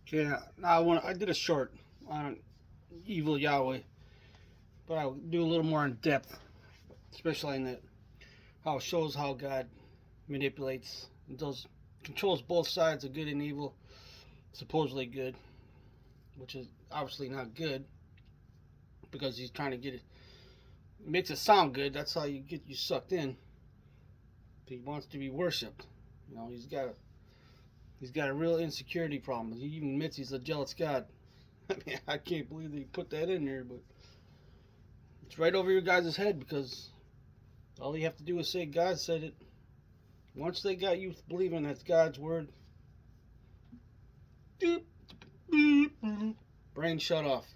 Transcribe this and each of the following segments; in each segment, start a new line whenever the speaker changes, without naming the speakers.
Yeah, I did a short on evil Yahweh, but I'll do a little more in depth, especially in that how it shows how God manipulates and does controls both sides of good and evil, supposedly good, which is obviously not good because he's trying to get it makes it sound good. That's how you get you sucked in. He wants to be worshipped. He's got a real insecurity problem. He even admits he's a jealous God. I mean, I can't believe they put that in there, but it's right over your guys' head because all you have to do is say God said it. Once they got you believing that's God's word, doop, doop, brain shut off.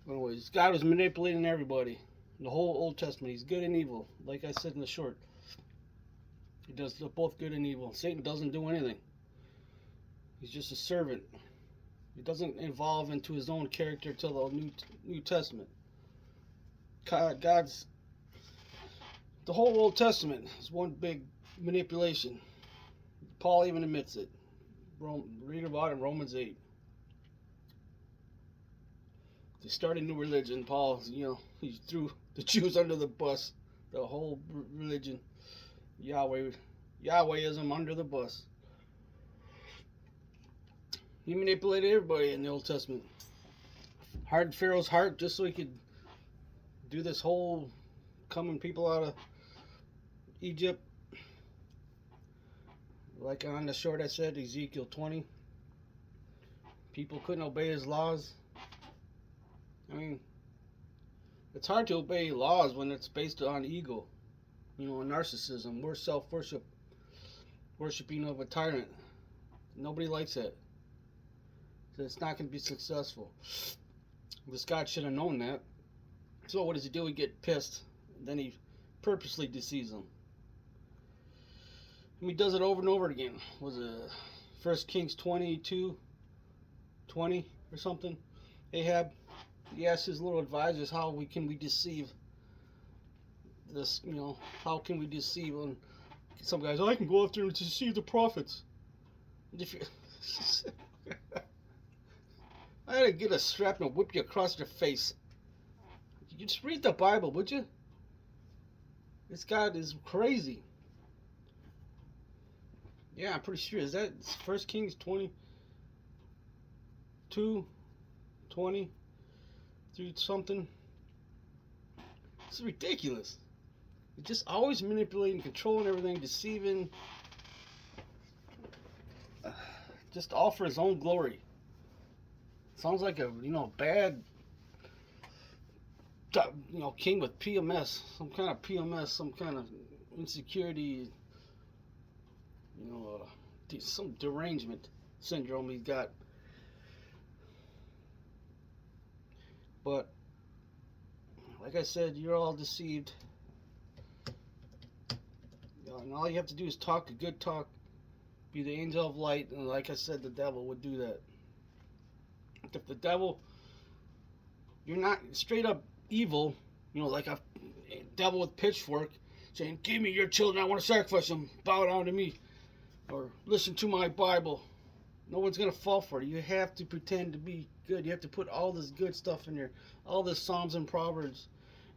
Anyways, God was manipulating everybody. The whole Old Testament, he's good and evil. Like I said in the short, he does both good and evil. Satan doesn't do anything. He's just a servant. He doesn't evolve into his own character till the New Testament. God's the whole Old Testament is one big manipulation. Paul even admits it. Read about it in Romans 8. They started a new religion. Paul, he threw the Jews under the bus. The whole religion, Yahwehism under the bus. He manipulated everybody in the Old Testament. Hardened Pharaoh's heart just so he could do this whole coming people out of Egypt. Like on the short I said, Ezekiel 20. People couldn't obey his laws. I mean, it's hard to obey laws when it's based on ego, narcissism. We're self-worship, worshiping of a tyrant. Nobody likes that. So it's not going to be successful. This God should have known that. So what does he do? He get pissed. Then he purposely deceives them. And he does it over and over again. Was it 1 Kings 22:20 or something? Ahab, he asked his little advisors, how can we deceive this, how can we deceive? And some guys, I can go after and deceive the prophets. If you, I had to get a strap and whip you across your face. You just read the Bible, would you? This God is crazy. Yeah, I'm pretty sure. Is that 1 Kings 22:20 through something? It's ridiculous. He's just always manipulating, controlling everything, deceiving. Just all for his own glory. Sounds like a bad king with PMS, some kind of insecurity, some derangement syndrome he's got. But like I said, you're all deceived. And all you have to do is talk a good talk, be the angel of light, and like I said, the devil would do that. If the devil, you're not straight up evil, like a devil with pitchfork saying, give me your children, I want to sacrifice them, bow down to me, or listen to my Bible. No one's going to fall for it. You have to pretend to be good. You have to put all this good stuff in there, all this Psalms and Proverbs,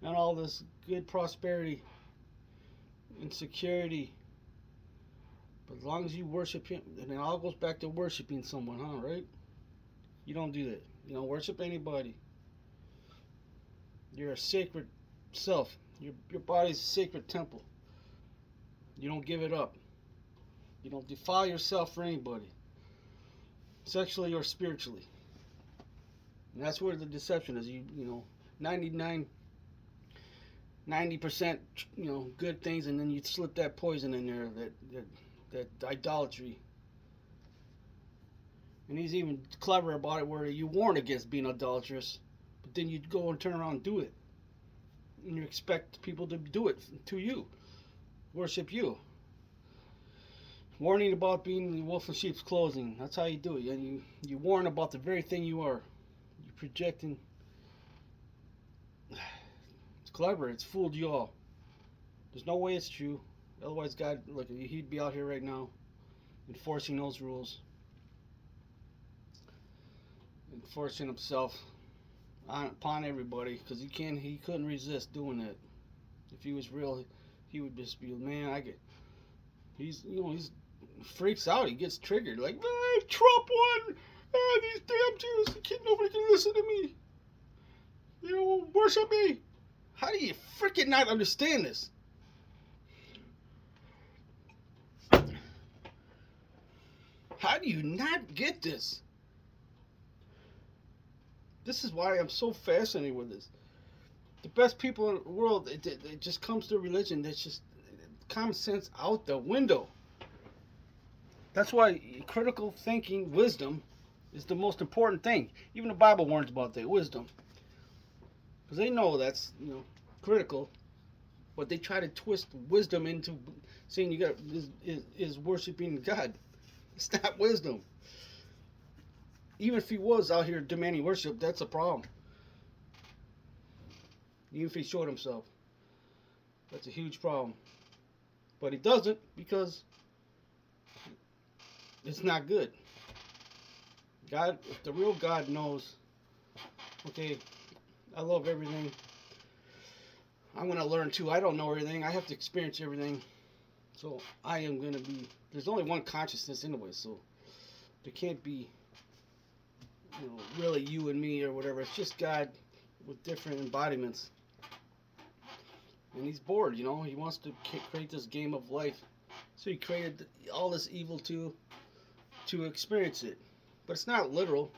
and all this good prosperity and security. But as long as you worship him, and it all goes back to worshiping someone, right? You don't do that. You don't worship anybody. You're a sacred self. Your body's a sacred temple. You don't give it up. You don't defile yourself for anybody, sexually or spiritually. And that's where the deception is. 90% good things, and then you slip that poison in there, that idolatry. And he's even clever about it, where you warn against being idolatrous, but then you go and turn around and do it, and you expect people to do it to you, worship you. Warning about being the wolf in sheep's clothing. That's how you do it. And you warn about the very thing you are. You're projecting. It's clever. It's fooled you all. There's no way it's true. Otherwise, God, look, he'd be out here right now enforcing those rules. and forcing himself upon everybody because he couldn't resist doing that. If he was real, he would just be, man, I get, he's freaks out. He gets triggered. Like, man, Trump won. Ah, these damn Jews. Nobody can listen to me. Worship me. How do you freaking not understand this? How do you not get this? This is why I'm so fascinated with this. The best people in the world, it just comes to religion. That's just common sense out the window. That's why critical thinking, wisdom, is the most important thing. Even the Bible warns about that, wisdom. Because they know that's, critical. But they try to twist wisdom into saying is worshiping God. It's not wisdom. Even if he was out here demanding worship, that's a problem. Even if he showed himself. That's a huge problem. But he doesn't because it's not good. God, if the real God knows, okay, I love everything. I'm going to learn too. I don't know everything. I have to experience everything. So I am going to be, there's only one consciousness anyway, so there can't be, really you and me or whatever. It's just God with different embodiments. And he's bored, he wants to create this game of life. So he created all this evil to experience it. But it's not literal.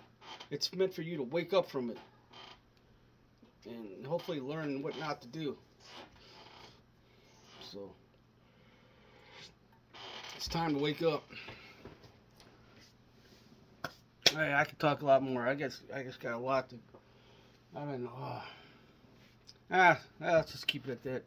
It's meant for you to wake up from it. And hopefully learn what not to do. So it's time to wake up. Hey, I could talk a lot more. I guess got a lot to. I don't know. Let's just keep it at that.